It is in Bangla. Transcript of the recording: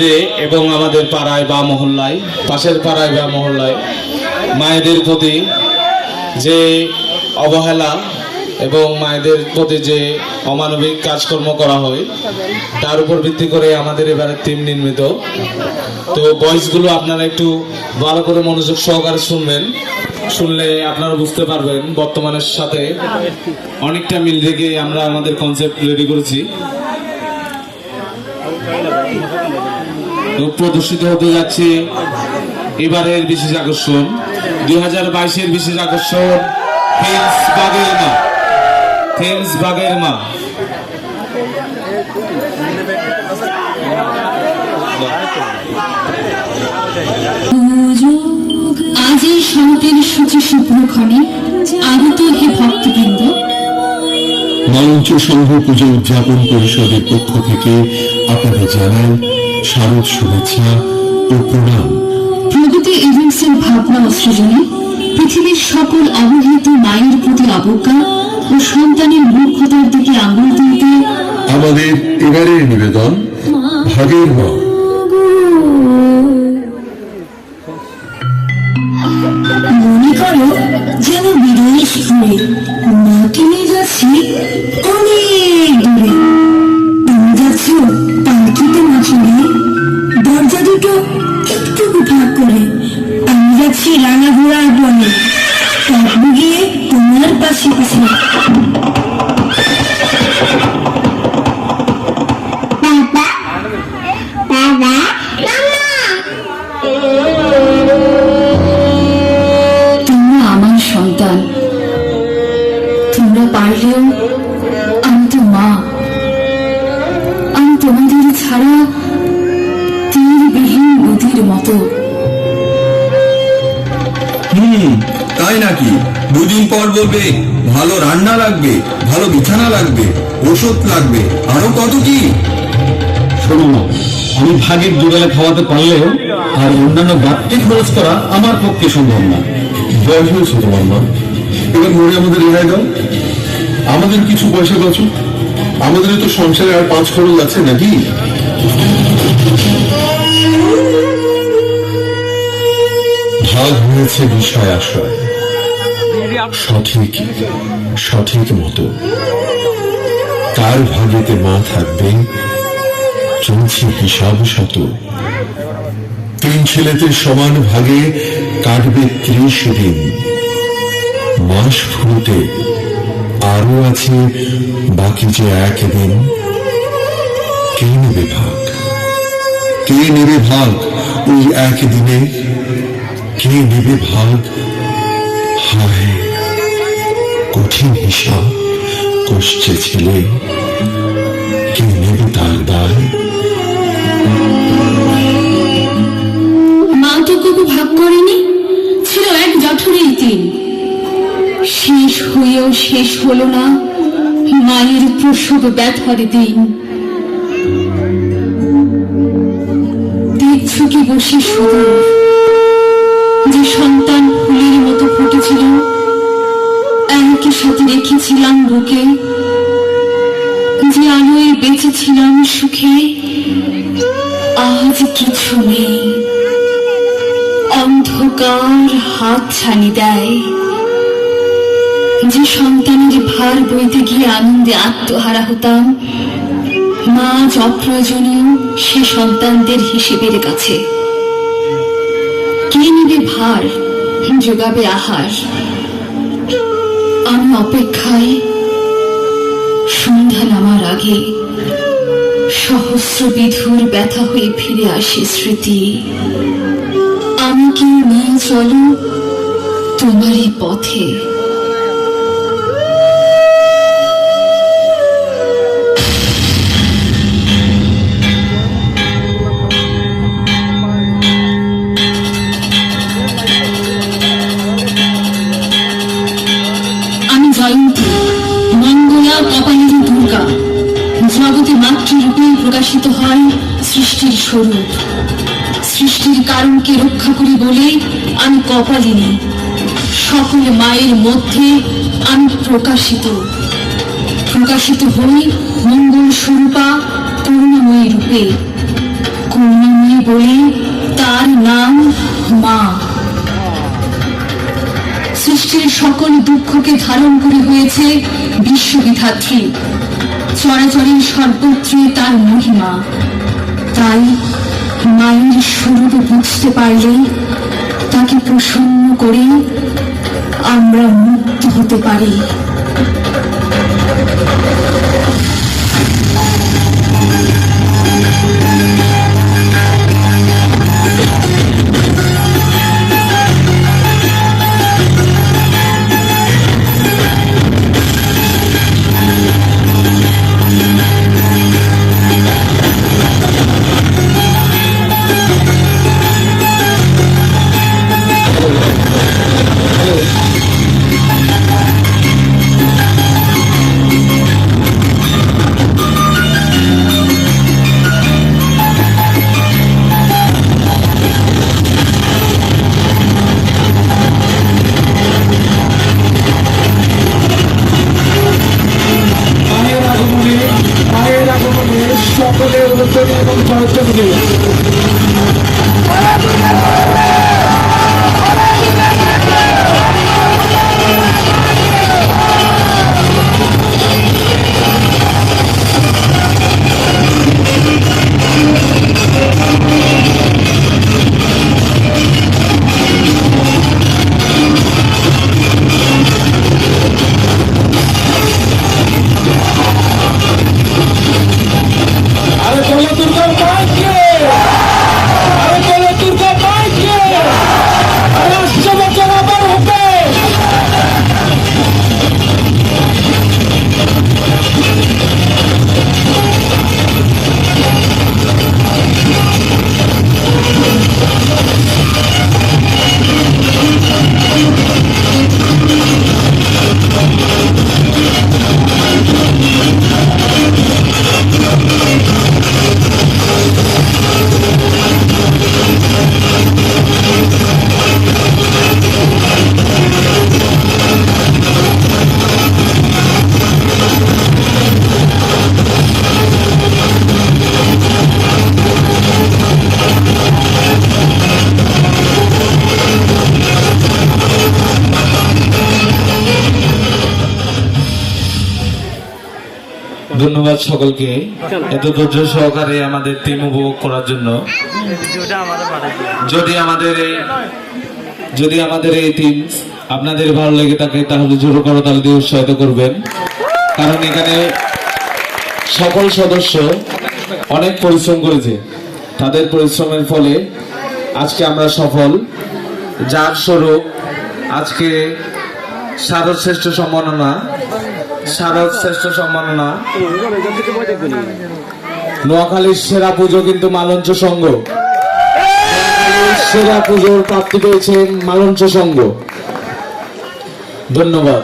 সমাজে এবং আমাদের পাড়ায় বা মহল্লায়, পাশের পাড়ায় বা মহল্লায় মায়েদের প্রতি যে অবহেলা এবং মায়েদের প্রতি যে অমানবিক কাজকর্ম করা হয় তার উপর ভিত্তি করে আমাদের এবারে থিম নির্মিত। তো ভয়েসগুলো আপনারা একটু ভালো করে মনোযোগ সহকারে শুনবেন, শুনলে আপনারা বুঝতে পারবেন বর্তমানের সাথে অনেকটা মিল রেখে আমরা আমাদের কনসেপ্ট রেডি করেছি। প্রদর্শিত হতে যাচ্ছে এবারের বিশেষ আকর্ষণ, 2022-এর বিশেষ আকর্ষণ থিমস বাগের মা। থিমস বাগের মা আজ এই শান্তির সূচি শুভ্রক্ষণে আগত হে ভক্তবৃন্দ, মঞ্চ সংঘ পুজো উদযাপন পরিষদের পক্ষ থেকে আপনাদের জানাই শারদ শুভেচ্ছা ও প্রণাম। প্রগতি ইভেন্টসের ভাবনা ও সৃজনে পৃথিবীর সকল অবহেলিত মায়ের প্রতি অবজ্ঞা ও সন্তানের মূর্খতার দিকে আঙুল তুলতে আমাদের এবারের নিবেদন ভাগের মা। মনে করো যেন বিদেশ ঘুরে মাকে নিয়ে যাচ্ছি অনেক দূরে। তুমি যাচ্ছ পালকিতে মাকে নিয়ে, দরজা দুটো একটু ভাগ করে। আমি যাচ্ছি রাঙা ঘোড়ার বনে, পথ গিয়ে তোমার পাশে পাশে। সন্তান তোমরা পারলেও আমি তো মা, আমি তোমাদের ছাড়া তীরবিহীন নদীর মতো। তাই নাকি? দুদিন পর বলবে ভালো রান্না লাগবে, ভালো বিছানা লাগবে, ওষুধ লাগবে, আরো কত কি। শোনো না, আমি ভাগের দুবেলা খাওয়াতে পারলেও আর অন্যান্য বাড়তি খরচ করা আমার পক্ষে সম্ভব না। বয়স হয়েছে তোমার মা, এবার মনে আমাদের রেহাই দাও, আমাদের কিছু পয়সা বাঁচো। আমাদের তো সংসারে আর 5 খরচ আছে নাকি? ভাগ হয়েছে বিষয় আশয়, সঠিক মতো। কার ভাগেতে মা থাকবে চলছে হিসাব শত। 3 ছেলেতে সমান ভাগে কাটবে 30 দিন। মাস ফুরুতে আরো আছে বাকি যে 1 দিন। কে নেবে ভাগ? কে নেবে ভাগ ওই 1 দিনে? কে নেবে ভাগ? হায় কঠিন হিসাব কষছে ছেলে, কে নেবে তার দায়? মা তো কবু ভাগ করেনি, ছিল এক জঠরেই 3। শেষ হয়েও শেষ হলো না মায়ের প্রসব ব্যথার দিন। দেখছ কি বসে সুদূর যে সন্তান ফুলের মতো ফুটেছিল, একই সাথে রেখেছিলাম বুকে, যে আলোয় বেঁচেছিলাম সুখে, আজ কিছু নেই। অন্ধকার হাত ছানি দেয়, যে সন্তানের ভার বইতে গিয়ে আনন্দে আত্মহারা হতাম, মা আজ অপ্রয়োজনীয় সে সন্তানদের হিসেবের কাছে। কে নেবে ভার, যোগাবে আহার? আমি অপেক্ষায় সন্ধ্যা নামার আগে সহস্র বিধুর ব্যথা হয়ে ফিরে আসে স্মৃতি। আমি কি নিয়ে চলো তোমারই পথে। আমি জয়ন্তী, মঙ্গলা, কপালিনী, দুর্গা। জগতে মাতৃরূপে প্রকাশিত হয় সৃষ্টির স্বরূপ। সৃষ্টির কারণকে রক্ষা করি বলে আমি কপালিনী। সকল মায়ের মধ্যে আমি প্রকাশিত হই মঙ্গল স্বরূপা করুণাময়ী রূপে। করুণাময়ী বলে তার নাম মা। সৃষ্টির সকল দুঃখকে ধারণ করে হয়েছে বিশ্ববিধাত্রী, চরাচরের সর্বত্রে তার মহিমা। তাই মায়ের স্বরূপ বুঝতে পারলে তাকে প্রসন্ন করে আমরা মুক্ত হতে পারি। মায়ের আগমনে সকলের উদ্যোগে এবং সহযোগে ধন্যবাদ সকলকে এত ধৈর্য সহকারে আমাদের টিম উপভোগ করার জন্য। যদি আমাদের এই টিম আপনাদের ভালো লেগে থাকে তাহলে জোর করো তাহলে দিয়ে উৎসাহিত করবেন, কারণ এখানে সকল সদস্য অনেক পরিশ্রম করেছে। তাদের পরিশ্রমের ফলে আজকে আমরা সফল, যার স্বরূপ আজকে শারদশ্রেষ্ঠ সম্মাননা নোয়াখালীর সেরা পুজো কিন্তু মালঞ্চ সংঘ। সেরা পুজোর প্রাপ্তি পেয়েছেন মালঞ্চ সংঘ। ধন্যবাদ।